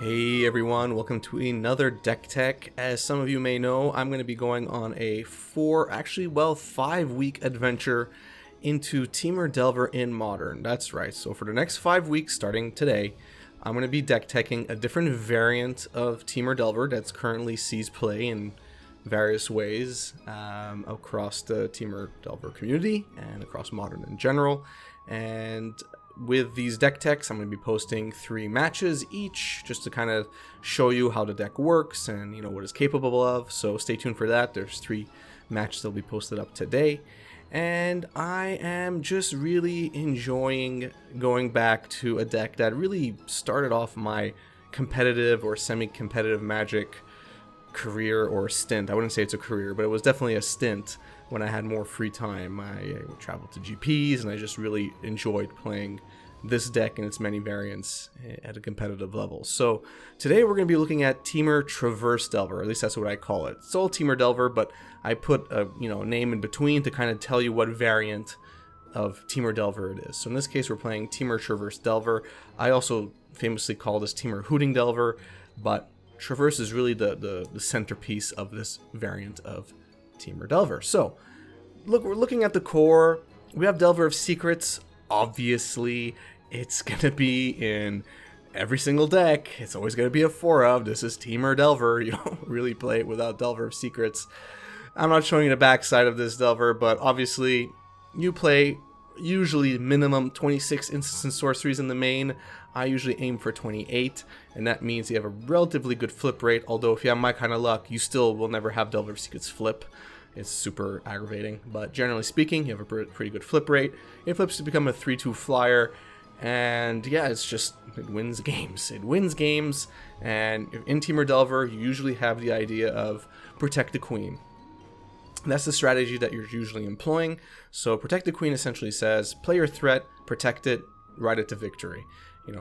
Hey everyone, welcome to another Deck Tech. As some of you may know, I'm going to be going on a 5-week adventure into Temur Delver in Modern. That's right, so for the next 5 weeks, starting today, I'm going to be deck teching a different variant of Temur Delver that's currently sees play in various ways across the Temur Delver community and across Modern in general. And with these deck techs, I'm going to be posting 3 matches each just to kind of show you how the deck works and what it's capable of. So stay tuned for that. There's 3 matches that will be posted up today. And I am just really enjoying going back to a deck that really started off my competitive or semi-competitive Magic career or stint. I wouldn't say it's a career, but it was definitely a stint when I had more free time. I would travel to GPs and I just really enjoyed playing this deck and its many variants at a competitive level. So today we're going to be looking at Temur Traverse Delver, or at least that's what I call it. It's all Temur Delver, but I put a name in between to kind of tell you what variant of Temur Delver it is. So in this case we're playing Temur Traverse Delver. I also famously call this Temur Hooting Delver, but Traverse is really the centerpiece of this variant of Temur Delver. So, look, we're looking at the core. We have Delver of Secrets. Obviously, it's going to be in every single deck. It's always going to be a 4 of. This is Temur Delver. You don't really play it without Delver of Secrets. I'm not showing you the backside of this Delver, but obviously, you play usually minimum 26 instants and sorceries in the main. I usually aim for 28, and that means you have a relatively good flip rate, although if you have my kind of luck, you still will never have Delver of Secrets flip. It's super aggravating, but generally speaking, you have a pretty good flip rate. It flips to become a 3/2 flyer, and yeah, it wins games. It wins games, and in Temur Delver, you usually have the idea of Protect the Queen. That's the strategy that you're usually employing. So Protect the Queen essentially says, play your threat, protect it, ride it to victory.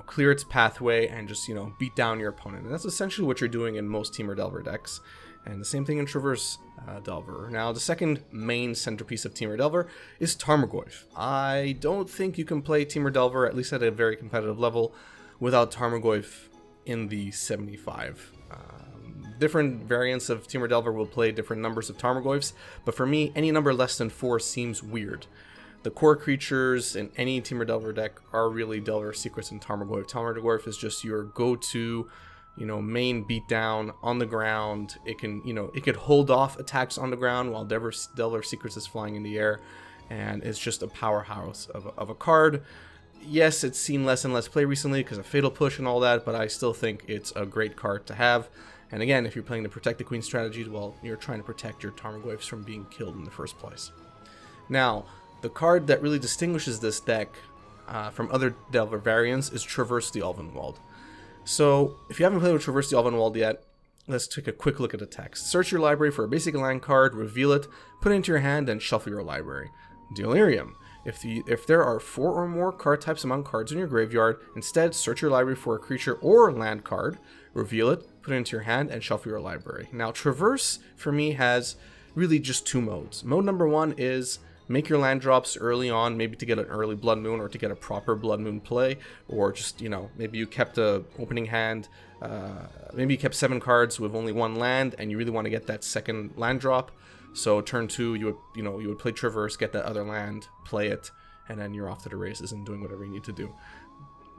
Clear its pathway and just, beat down your opponent. And that's essentially what you're doing in most Temur Delver decks. And the same thing in Traverse Delver. Now, the second main centerpiece of Temur Delver is Tarmogoyf. I don't think you can play Temur Delver, at least at a very competitive level, without Tarmogoyf in the 75. Different variants of Temur Delver will play different numbers of Tarmogoyfs, but for me, any number less than 4 seems weird. The core creatures in any Temur Delver deck are really Delver Secrets and Tarmogoyf. Tarmogoyf is just your go-to, main beatdown on the ground. It can, it could hold off attacks on the ground while Delver Secrets is flying in the air, and it's just a powerhouse of a card. Yes, it's seen less and less play recently because of Fatal Push and all that, but I still think it's a great card to have. And again, if you're playing the Protect the Queen strategy, well, you're trying to protect your Tarmogoyfs from being killed in the first place. Now, the card that really distinguishes this deck from other Delver variants is Traverse the Ulvenwald. So, if you haven't played with Traverse the Ulvenwald yet, let's take a quick look at the text. Search your library for a basic land card, reveal it, put it into your hand, and shuffle your library. Delirium. If there are 4 or more card types among cards in your graveyard, instead search your library for a creature or land card, reveal it, put it into your hand, and shuffle your library. Now, Traverse, for me, has really just 2 modes. Mode number 1 is make your land drops early on, maybe to get an early Blood Moon or to get a proper Blood Moon play, or just, maybe you kept a opening hand, maybe you kept 7 cards with only 1 land, and you really want to get that second land drop. So turn 2, you would play Traverse, get that other land, play it, and then you're off to the races and doing whatever you need to do.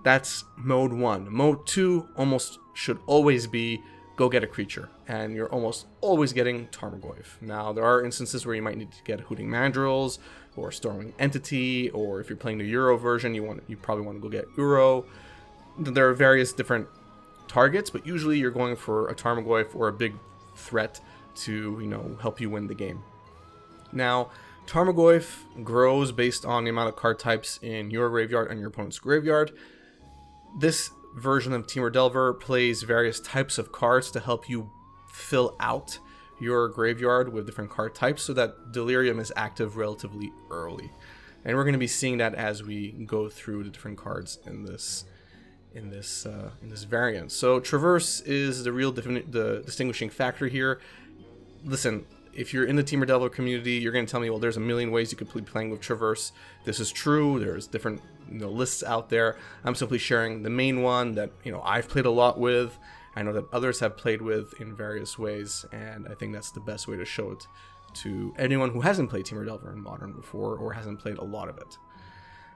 That's mode 1. Mode 2 almost should always be go get a creature, and you're almost always getting Tarmogoyf. Now, there are instances where you might need to get Hooting Mandrills or Storming Entity, or if you're playing the Euro version, you probably want to go get Uro. There are various different targets, but usually you're going for a Tarmogoyf or a big threat to, help you win the game. Now, Tarmogoyf grows based on the amount of card types in your graveyard and your opponent's graveyard. This version of Temur Delver plays various types of cards to help you fill out your graveyard with different card types so that Delirium is active relatively early. And we're going to be seeing that as we go through the different cards in this variant. So Traverse is the real the distinguishing factor here. Listen, if you're in the Temur Delver community, you're going to tell me, well, there's a million ways you could be playing with Traverse. This is true. There's different lists out there. I'm simply sharing the main one that I've played a lot with. I know that others have played with in various ways, and I think that's the best way to show it to anyone who hasn't played Temur Delver in Modern before or hasn't played a lot of it.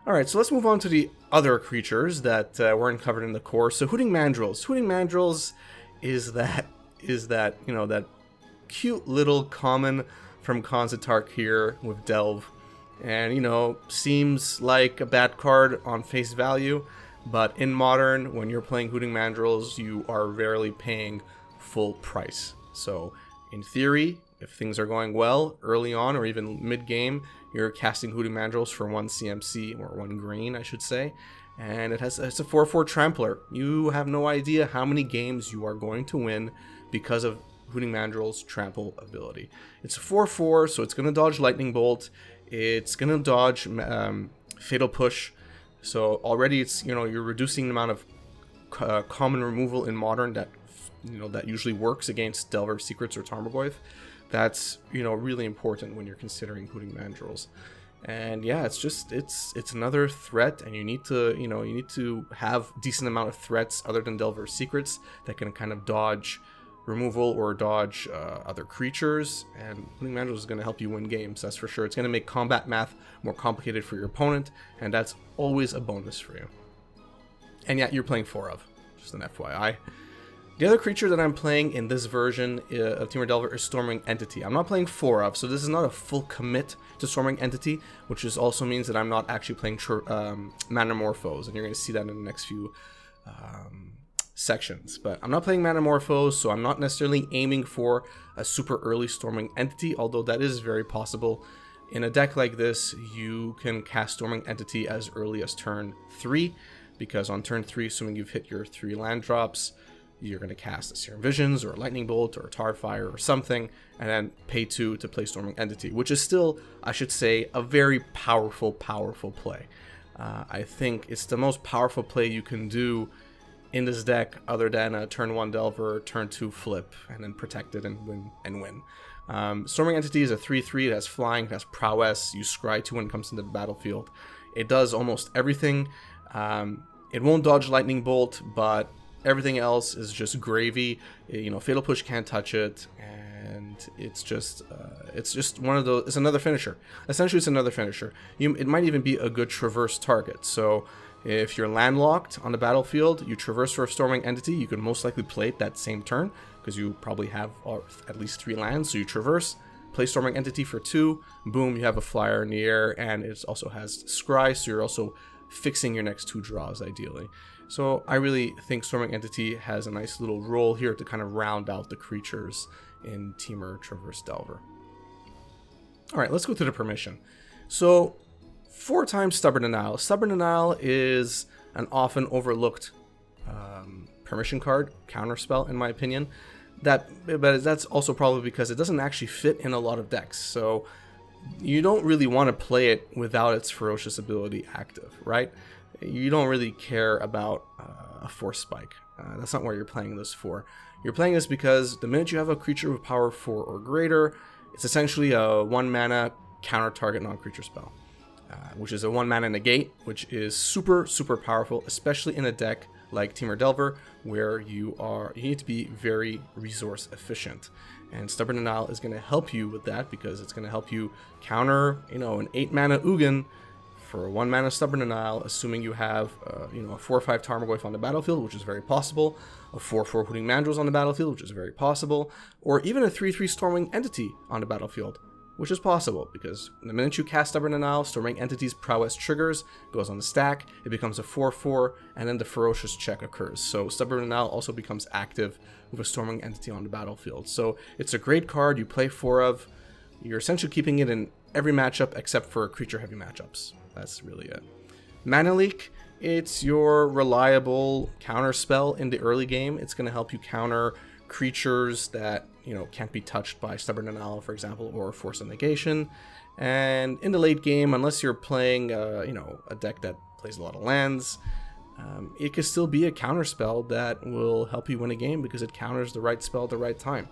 Alright, so let's move on to the other creatures that weren't covered in the core. So Hooting Mandrills. Hooting Mandrills is that that cute little common from Konzatark here with Delve. And, seems like a bad card on face value, but in Modern, when you're playing Hooting Mandrills, you are rarely paying full price. So, in theory, if things are going well early on or even mid-game, you're casting Hooting Mandrills for 1 CMC, or 1 green, I should say. And it's a 4/4 Trampler. You have no idea how many games you are going to win because of Hooting Mandrill's trample ability. It's a 4/4, so it's going to dodge Lightning Bolt. It's going to dodge Fatal Push. So already it's you're reducing the amount of common removal in Modern that that usually works against Delver Secrets or Tarmogoyf. That's really important when you're considering Hooting Mandrills. And yeah, it's another threat, and you need to have decent amount of threats other than Delver Secrets that can kind of dodge removal or dodge other creatures, and Hooting Mandrills is going to help you win games, that's for sure. It's going to make combat math more complicated for your opponent, and that's always a bonus for you. And yeah, you're playing 4 of, just an FYI. The other creature that I'm playing in this version of Temur Delver is Storming Entity. I'm not playing 4 of, so this is not a full commit to Storming Entity, which also means that I'm not actually playing Manamorphose, and you're going to see that in the next few sections. But I'm not playing Manamorphose, so I'm not necessarily aiming for a super early Storming Entity, although that is very possible. In a deck like this, you can cast Storming Entity as early as turn 3, because on turn 3, assuming you've hit your 3 land drops, you're going to cast a Serum Visions or a Lightning Bolt or a Tarfire or something, and then pay 2 to play Storming Entity, which is still, I should say, a very powerful play. I think it's the most powerful play you can do in this deck, other than a turn 1 Delver, turn 2 Flip, and then protect it and win. Storming Entity is a 3/3. It has flying, it has prowess. You scry 2 when it comes into the battlefield. It does almost everything. It won't dodge Lightning Bolt, but everything else is just gravy. Fatal Push can't touch it, and it's just one of those. It's another finisher. Essentially, it's another finisher. It might even be a good traverse target. So if you're landlocked on the battlefield, you traverse for a Storming Entity, you can most likely play it that same turn, because you probably have at least 3 lands. So you traverse, play Storming Entity for 2, boom, you have a flyer in the air, and it also has Scry, so you're also fixing your next 2 draws ideally. So I really think Storming Entity has a nice little role here to kind of round out the creatures in Temur Traverse Delver. Alright, let's go to the permission. So 4 times Stubborn Denial. Stubborn Denial is an often overlooked permission card, counterspell in my opinion. But that's also probably because it doesn't actually fit in a lot of decks. So you don't really want to play it without its ferocious ability active, right? You don't really care about a Force Spike. That's not what you're playing this for. You're playing this because the minute you have a creature with power 4 or greater, it's essentially a 1 mana counter target non-creature spell, which is a 1 mana negate, which is super powerful, especially in a deck like Temur Delver, where you need to be very resource efficient. And Stubborn Denial is going to help you with that, because it's going to help you counter, an 8 mana Ugin for a 1 mana Stubborn Denial, assuming you have, a 4/5 Tarmogoyf on the battlefield, which is very possible, a 4/4 Hooting Mandrills on the battlefield, which is very possible, or even a 3/3 Storming Entity on the battlefield, which is possible, because the minute you cast Stubborn Denial, Storming Entity's prowess triggers, goes on the stack, it becomes a 4/4, and then the ferocious check occurs. So Stubborn Denial also becomes active with a Storming Entity on the battlefield. So it's a great card, you play 4 of, you're essentially keeping it in every matchup except for creature heavy matchups. That's really it. Mana Leak, it's your reliable counter spell in the early game. It's going to help you counter creatures that can't be touched by Stubborn Denial, for example, or Force of Negation. And in the late game, unless you're playing a deck that plays a lot of lands, it could still be a counter spell that will help you win a game, because it counters the right spell at the right time.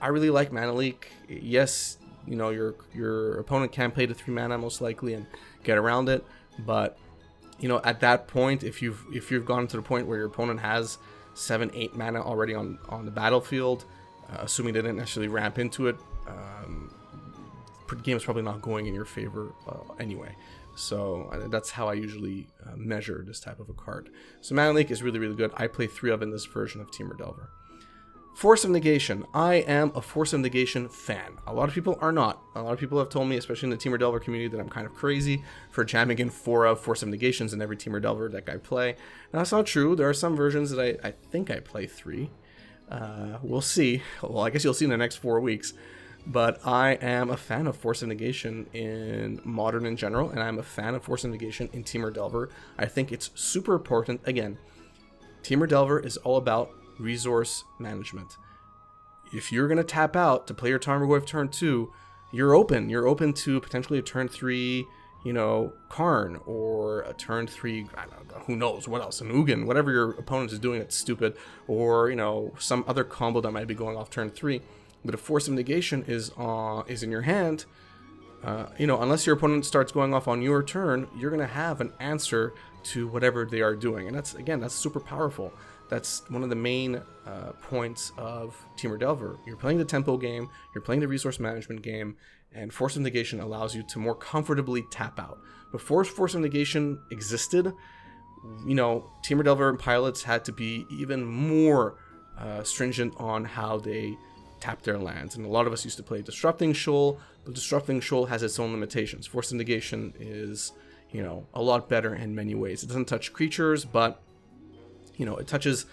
I really like Mana Leak. Yes, you know, your opponent can play to 3 mana most likely and get around it, but you know, at that point, if you've gone to the point where your opponent has 7-8 mana already on the battlefield, assuming they didn't necessarily ramp into it, the game is probably not going in your favor anyway. So that's how I usually measure this type of a card. So Mana Leak is really, really good. I play 3 of in this version of Temur Delver. Force of Negation. I am a Force of Negation fan. A lot of people are not. A lot of people have told me, especially in the Temur Delver community, that I'm kind of crazy for jamming in 4 of Force of Negations in every Temur Delver deck I play. Now, that's not true. There are some versions that I think I play 3. We'll see. Well, I guess you'll see in the next 4 weeks. But I am a fan of Force of Negation in Modern in general, and I'm a fan of Force of Negation in Temur Delver. I think it's super important. Again, Temur Delver is all about resource management. If you're going to tap out to play your Tarmogoyf turn 2, you're open to potentially a turn 3, you know, Karn, or a turn 3, I don't know, who knows what else, an Ugin, whatever your opponent is doing that's stupid, or, you know, some other combo that might be going off turn 3. But if Force of Negation is in your hand, you know, unless your opponent starts going off on your turn, you're going to have an answer to whatever they are doing, and that's super powerful. That's one of the main points of Temur Delver. You're playing the tempo game, you're playing the resource management game, and Force of Negation allows you to more comfortably tap out. Before Force of Negation existed, you know, Temur Delver and pilots had to be even more stringent on how they tap their lands. And a lot of us used to play Disrupting Shoal, but Disrupting Shoal has its own limitations. Force of Negation is, you know, a lot better in many ways. It doesn't touch creatures, but you know, it touches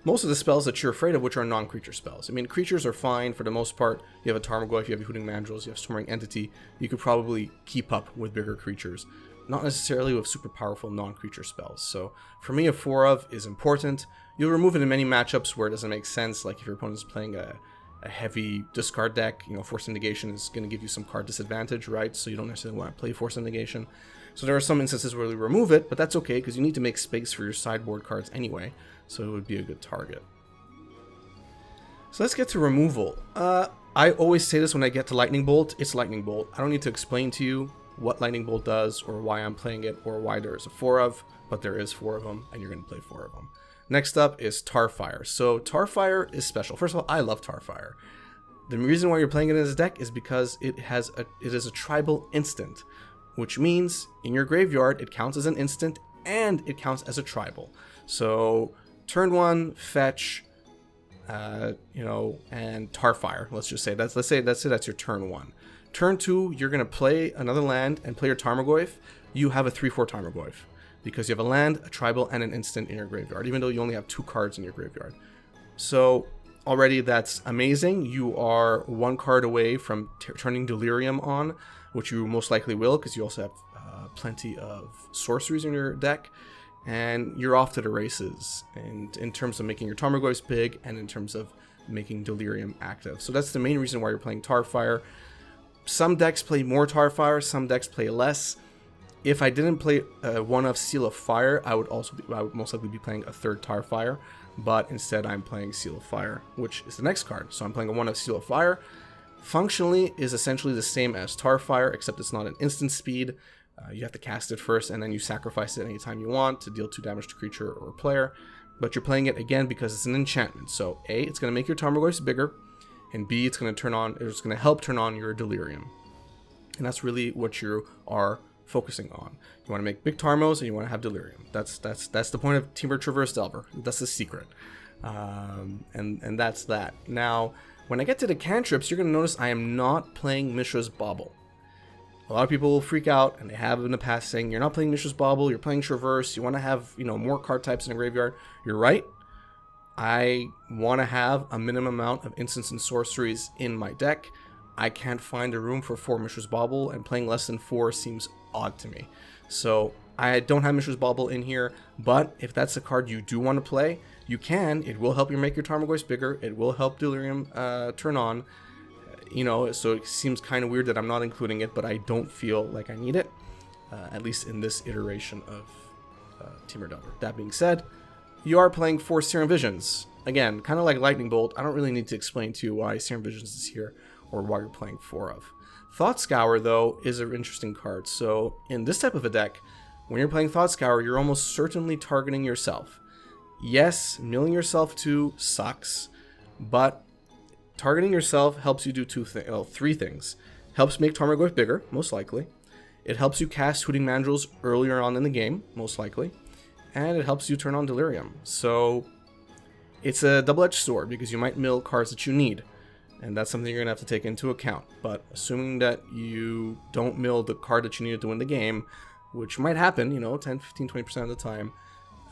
most of the spells that you're afraid of, which are non-creature spells. I mean, creatures are fine for the most part. You have a Tarmogoyf, you have a Hooting Mandrills, you have Storming Entity. You could probably keep up with bigger creatures, not necessarily with super powerful non-creature spells. So for me, a 4 of is important. You'll remove it in many matchups where it doesn't make sense, like if your opponent is playing a heavy discard deck, you know, Force of Negation is going to give you some card disadvantage, right? So you don't necessarily want to play Force of Negation. So there are some instances where we remove it, but that's okay because you need to make space for your sideboard cards anyway, so it would be a good target. So let's get to removal. I always say this when I get to Lightning Bolt, it's Lightning Bolt. I don't need to explain to you what Lightning Bolt does or why I'm playing it or why there is a 4 of, but there is 4 of them and you're going to play 4 of them. Next up is Tarfire. So Tarfire is special. First of all, I love Tarfire. The reason why you're playing it in this deck is because it is a tribal instant, which means in your graveyard it counts as an instant and it counts as a tribal. So turn 1, fetch, you know, and Tarfire. Let's just say let's say that's your turn 1. Turn 2, you're gonna play another land and play your Tarmogoyf. You have a 3/4 Tarmogoyf because you have a land, a tribal, and an instant in your graveyard, even though you only have 2 cards in your graveyard. So already that's amazing. You are 1 card away from turning Delirium on, which you most likely will because you also have plenty of sorceries in your deck, and you're off to the races and in terms of making your Tarmogoyfs big and in terms of making Delirium active. So that's the main reason why you're playing Tarfire. Some decks play more Tarfire, some decks play less. If I didn't play one of Seal of Fire, I would most likely be playing a 3rd Tarfire, but instead I'm playing Seal of Fire, which is the next card. So I'm playing a 1 of Seal of Fire. Functionally is essentially the same as Tarfire, except it's not an instant speed. You have to cast it first, and then you sacrifice it anytime you want to deal 2 damage to creature or player. But you're playing it again because it's an enchantment. So A, it's going to make your Tarmogoyfs bigger, and B, it's going to help turn on your Delirium. And that's really what you are focusing on. You want to make big Tarmos, and you want to have Delirium. That's the point of Temur Traverse Delver. That's the secret. And that's that. Now, when I get to the cantrips, you're going to notice I am not playing Mishra's Bauble. A lot of people will freak out, and they have in the past saying, you're not playing Mishra's Bauble, you're playing Traverse, you want to have, you know, more card types in the graveyard. You're right. I want to have a minimum amount of instants and sorceries in my deck. I can't find a room for 4 Mishra's Bauble, and playing less than 4 seems odd to me. So I don't have Mishra's Bauble in here, but if that's a card you do want to play, you can. It will help you make your Tarmogoyfs bigger. It will help Delirium turn on. You know, so it seems kind of weird that I'm not including it, but I don't feel like I need it, at least in this iteration of Temur Delver. That being said, you are playing 4 Serum Visions. Again, kind of like Lightning Bolt, I don't really need to explain to you why Serum Visions is here or why you're playing 4 of. Thought Scour, though, is an interesting card. So in this type of a deck, when you're playing Thought Scour, you're almost certainly targeting yourself. Yes, milling yourself too sucks, but targeting yourself helps you do 3 things. Helps make Tarmogoyf bigger, most likely. It helps you cast Hooting Mandrills earlier on in the game, most likely. And it helps you turn on Delirium. So it's a double-edged sword because you might mill cards that you need. And that's something you're going to have to take into account. But assuming that you don't mill the card that you need to win the game, which might happen, 10, 15, 20% of the time,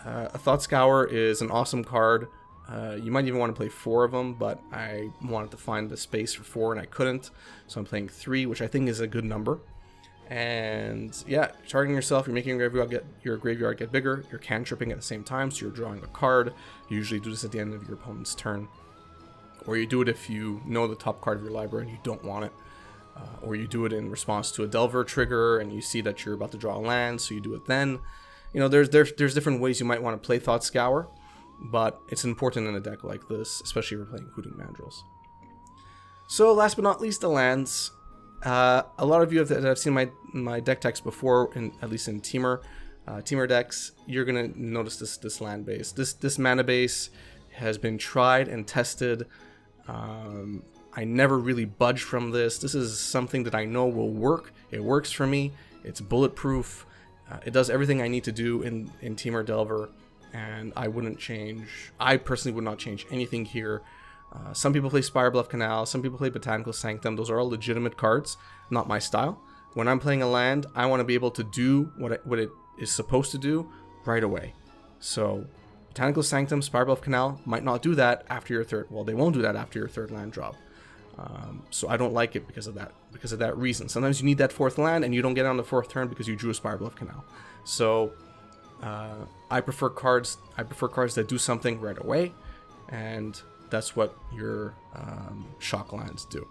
a Thought Scour is an awesome card. You might even want to play 4 of them, but I wanted to find the space for 4 and I couldn't. So I'm playing 3, which I think is a good number. And yeah, targeting yourself, you're making your graveyard get bigger, you're cantripping at the same time, so you're drawing a card. You usually do this at the end of your opponent's turn. Or you do it if you know the top card of your library and you don't want it. Or you do it in response to a Delver trigger and you see that you're about to draw a land, so you do it then. There's different ways you might want to play Thought Scour, but it's important in a deck like this, especially if you're playing Hooting Mandrills. So last but not least, the lands. A lot of you that have seen my deck text before, at least in Temur decks, you're gonna notice this land base. This mana base has been tried and tested. I never really budge from this. This is something that I know will work. It works for me. It's bulletproof. It does everything I need to do in Temur Delver, and I personally would not change anything here. Some people play Spirebluff Canal, some people play Botanical Sanctum. Those are all legitimate cards, not my style. When I'm playing a land, I want to be able to do what it is supposed to do right away. So Botanical Sanctum, Spirebluff Canal might not do that after your third. Well, they won't do that after your 3rd land drop. So I don't like it because of that reason. Sometimes you need that 4th land and you don't get it on the 4th turn because you drew a Spirebluff Canal. So I prefer cards that do something right away, and that's what your shock lands do.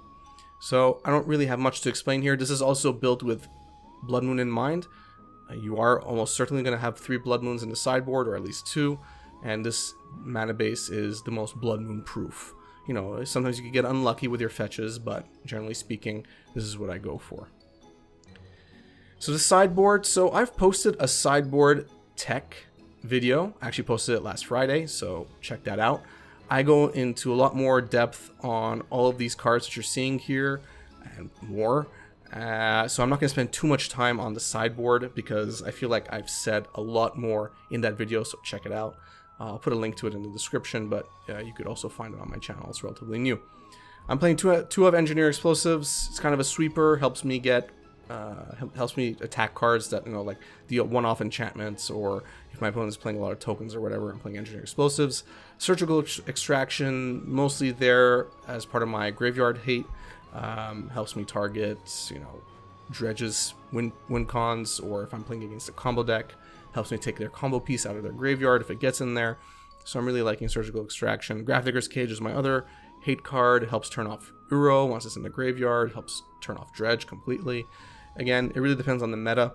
So I don't really have much to explain here. This is also built with Blood Moon in mind. You are almost certainly going to have 3 Blood Moons in the sideboard, or at least 2, and this mana base is the most Blood Moon proof. Sometimes you can get unlucky with your fetches, but generally speaking, this is what I go for. So the sideboard, so I've posted a sideboard tech video. I actually posted it last Friday, so check that out. I go into a lot more depth on all of these cards that you're seeing here and more. So I'm not going to spend too much time on the sideboard because I feel like I've said a lot more in that video, so check it out. I'll put a link to it in the description, but you could also find it on my channel. It's relatively new. I'm playing two of Engineer Explosives. It's kind of a sweeper, helps me attack cards that, like the one-off enchantments, or if my opponent is playing a lot of tokens or whatever, I'm playing Engineer Explosives. Surgical Extraction, mostly there as part of my graveyard hate, helps me target, Dredge's win cons, or if I'm playing against a combo deck, helps me take their combo piece out of their graveyard if it gets in there. So I'm really liking Surgical Extraction. Gravedigger's Cage is my other hate card. It helps turn off Uro once it's in the graveyard. It helps turn off Dredge completely. Again, it really depends on the meta.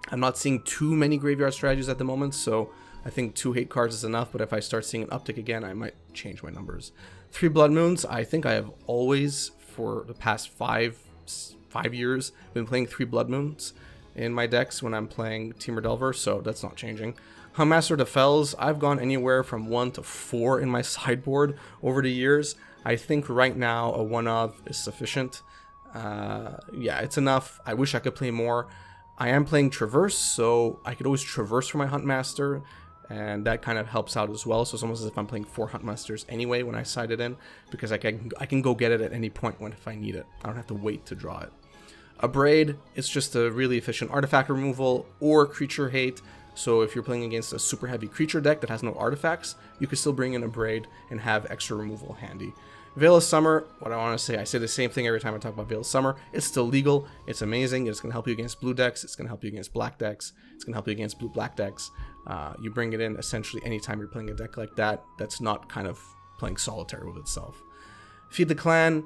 I'm not seeing too many graveyard strategies at the moment, so I think 2 hate cards is enough, but if I start seeing an uptick again, I might change my numbers. 3 Blood Moons, I think I have always, for the past 5 years, been playing 3 Blood Moons in my decks when I'm playing Temur Delver, so that's not changing. Huntmaster of the Fells, I've gone anywhere from 1 to 4 in my sideboard over the years. I think right now a 1 of is sufficient. Yeah, it's enough. I wish I could play more. I am playing Traverse, so I could always Traverse for my Huntmaster, and that kind of helps out as well. So it's almost as if I'm playing 4 Huntmasters anyway when I side it in, because I can go get it at any point if I need it. I don't have to wait to draw it. A Braid, it's just a really efficient artifact removal or creature hate. So if you're playing against a super heavy creature deck that has no artifacts, you can still bring in a Braid and have extra removal handy. Veil of Summer, what I want to say, I say the same thing every time I talk about Veil of Summer. It's still legal. It's amazing. It's going to help you against blue decks. It's going to help you against black decks. It's going to help you against blue-black decks. You bring it in essentially anytime you're playing a deck like that that's not kind of playing solitaire with itself. Feed the Clan,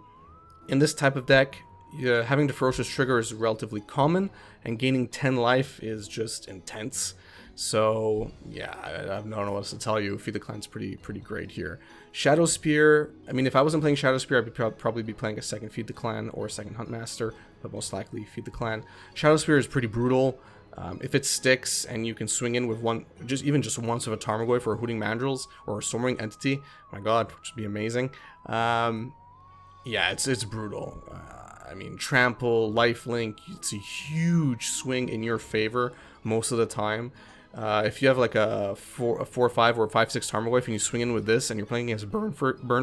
in this type of deck, having the Ferocious Trigger is relatively common, and gaining 10 life is just intense. So yeah, I don't know what else to tell you. Feed the Clan's pretty great here. Shadow Spear, I mean, if I wasn't playing Shadow Spear, I'd probably be playing a second Feed the Clan or a second Huntmaster, but most likely Feed the Clan. Shadow Spear is pretty brutal. If it sticks and you can swing in with even just once of a Tarmogoyf or a Hooting Mandrills or a Stormwing Entity, my god, which would be amazing. Yeah, it's brutal. I mean, Trample, Lifelink, it's a huge swing in your favor most of the time. If you have like a 4/5 or a 5/6 Tarmogoyf and you swing in with this and you're playing against Burn,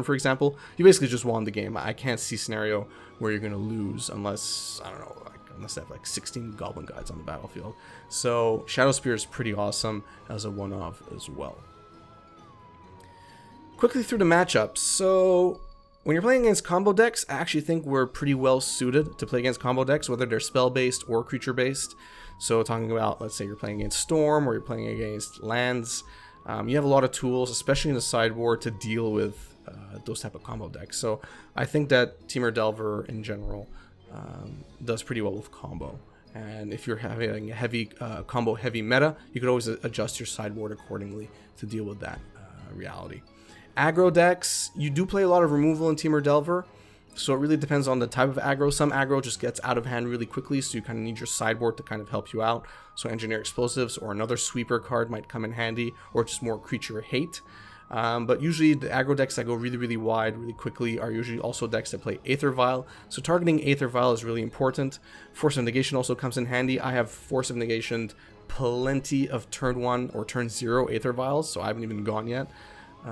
for example, you basically just won the game. I can't see a scenario where you're going to lose unless, I don't know, unless they have like 16 Goblin Guides on the battlefield. So Shadow Spear is pretty awesome as a one-off as well. Quickly through the matchups. So when you're playing against combo decks, I actually think we're pretty well suited to play against combo decks, whether they're spell-based or creature-based. So talking about, let's say you're playing against Storm or you're playing against lands, you have a lot of tools, especially in the sideboard, to deal with those type of combo decks. So I think that Temur Delver in general does pretty well with combo. And if you're having a heavy combo heavy meta, you could always adjust your sideboard accordingly to deal with that reality. Aggro decks, you do play a lot of removal in Temur Delver, so it really depends on the type of aggro. Some aggro just gets out of hand really quickly, so you kind of need your sideboard to kind of help you out. So Engineer Explosives or another sweeper card might come in handy, or just more creature hate. But usually the aggro decks that go really wide really quickly are usually also decks that play Aether Vial. So targeting Aether Vial is really important. Force of Negation also comes in handy. I have Force of Negation plenty of turn 1 or turn 0 Aether Vials, so I haven't even gone yet.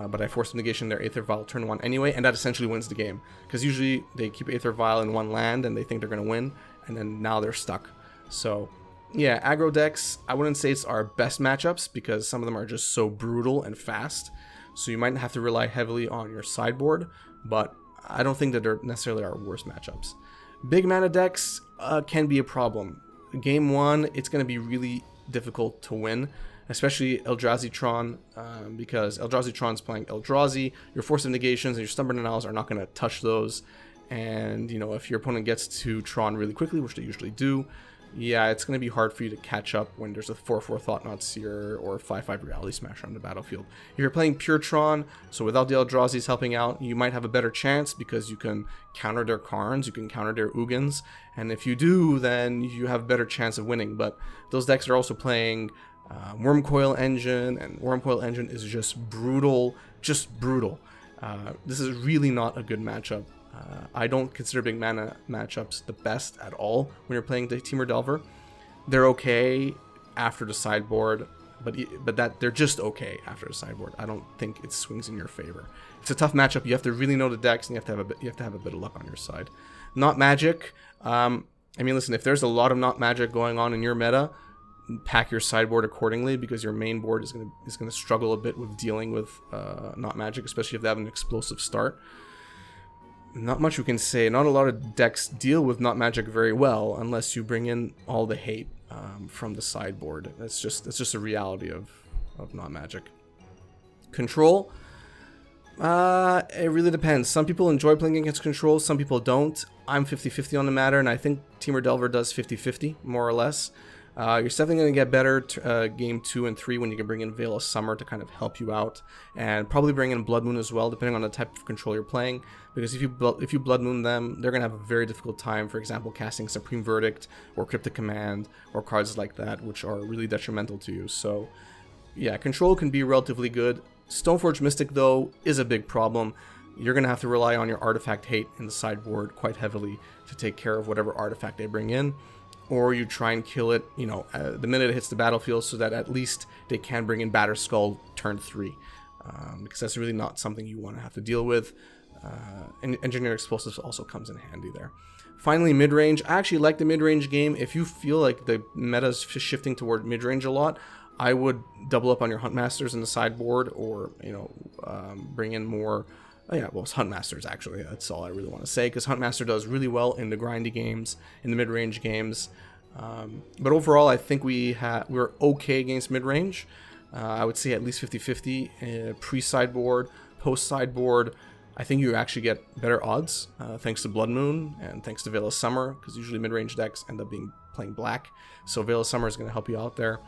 But I Force of Negation their Aether Vial turn 1 anyway, and that essentially wins the game. Because usually they keep Aether Vial in one land and they think they're going to win, and then now they're stuck. So yeah, aggro decks, I wouldn't say it's our best matchups because some of them are just so brutal and fast. So you might have to rely heavily on your sideboard, but I don't think that they're necessarily our worst matchups. Big mana decks can be a problem. Game 1, it's going to be really difficult to win, especially Eldrazi-Tron, because Eldrazi-Tron's playing Eldrazi. Your Force of Negations and your Stubborn Denials are not going to touch those. And, you know, if your opponent gets to Tron really quickly, which they usually do, yeah, it's going to be hard for you to catch up when there's a 4/4 Thought-Knot Seer or 5/5 Reality Smasher on the battlefield. If you're playing pure Tron, so without the Eldrazi's helping out, you might have a better chance because you can counter their Karns, you can counter their Ugins, and if you do, then you have a better chance of winning. But those decks are also playing Wormcoil Engine, and Wormcoil Engine is just brutal, This is really not a good matchup. I don't consider big mana matchups the best at all when you're playing the Temur Delver. They're okay after the sideboard, but that they're just okay after the sideboard. I don't think it swings in your favor. It's a tough matchup. You have to really know the decks, and you have to have a bit of luck on your side. Not Magic. I mean, listen, if there's a lot of Not Magic going on in your meta, pack your sideboard accordingly because your main board is gonna struggle a bit with dealing with Not Magic, especially if they have an explosive start. Not much we can say. Not a lot of decks deal with Not Magic very well unless you bring in all the hate from the sideboard. That's just a reality of Not Magic. Control. It really depends. Some people enjoy playing against Control, some people don't. I'm 50-50 on the matter, and I think Temur Delver does 50-50, more or less. You're definitely going to get better game 2 and 3 when you can bring in Veil of Summer to kind of help you out, and probably bring in Blood Moon as well, depending on the type of control you're playing. Because if you Blood Moon them, they're going to have a very difficult time, for example, casting Supreme Verdict or Cryptic Command or cards like that, which are really detrimental to you. So yeah, control can be relatively good. Stoneforge Mystic, though, is a big problem. You're going to have to rely on your artifact hate in the sideboard quite heavily to take care of whatever artifact they bring in. Or you try and kill it, you know, the minute it hits the battlefield, so that at least they can bring in Batterskull turn 3. Because that's really not something you want to have to deal with. And Engineered Explosives also comes in handy there. Finally, mid-range. I actually like the mid-range game. If you feel like the meta is shifting toward mid-range a lot, I would double up on your Huntmasters in the sideboard, or, you know, bring in more... Oh yeah, well, it's Huntmasters, actually. That's all I really want to say, because Huntmaster does really well in the grindy games, in the mid-range games. But overall, I think we're okay against mid-range. I would say at least 50-50. Pre-sideboard, post-sideboard, I think you actually get better odds, thanks to Blood Moon and thanks to Veil of Summer, because usually mid-range decks end up playing black. So Veil of Summer is going to help you out there.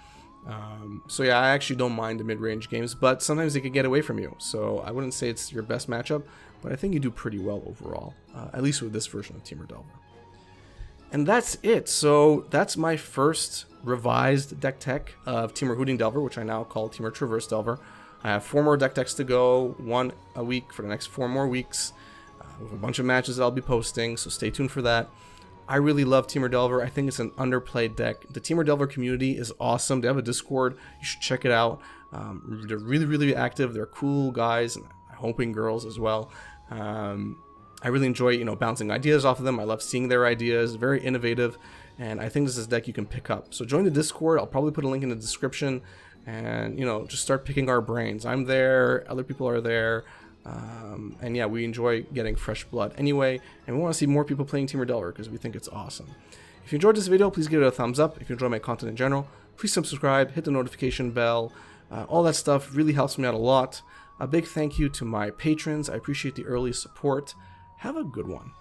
So yeah, I actually don't mind the mid-range games, but sometimes they can get away from you. So I wouldn't say it's your best matchup, but I think you do pretty well overall, at least with this version of Temur Delver. And that's it. So that's my first revised deck tech of Temur Hooting Delver, which I now call Temur Traverse Delver. I have 4 more deck techs to go, 1 a week for the next 4 more weeks, with a bunch of matches that I'll be posting, so stay tuned for that. I really love Temur Delver. I think it's an underplayed deck. The Temur Delver community is awesome. They have a Discord. You should check it out. They're really, really active. They're cool guys, and hoping girls as well. I really enjoy, bouncing ideas off of them. I love seeing their ideas. Very innovative, and I think this is a deck you can pick up. So join the Discord. I'll probably put a link in the description, and just start picking our brains. I'm there. Other people are there. And yeah, we enjoy getting fresh blood anyway, and we want to see more people playing Temur Delver because we think it's awesome. If you enjoyed this video, please give it a thumbs up. If you enjoy my content in general, please subscribe, hit the notification bell. All that stuff really helps me out a lot. A big thank you to my patrons. I appreciate the early support. Have a good one.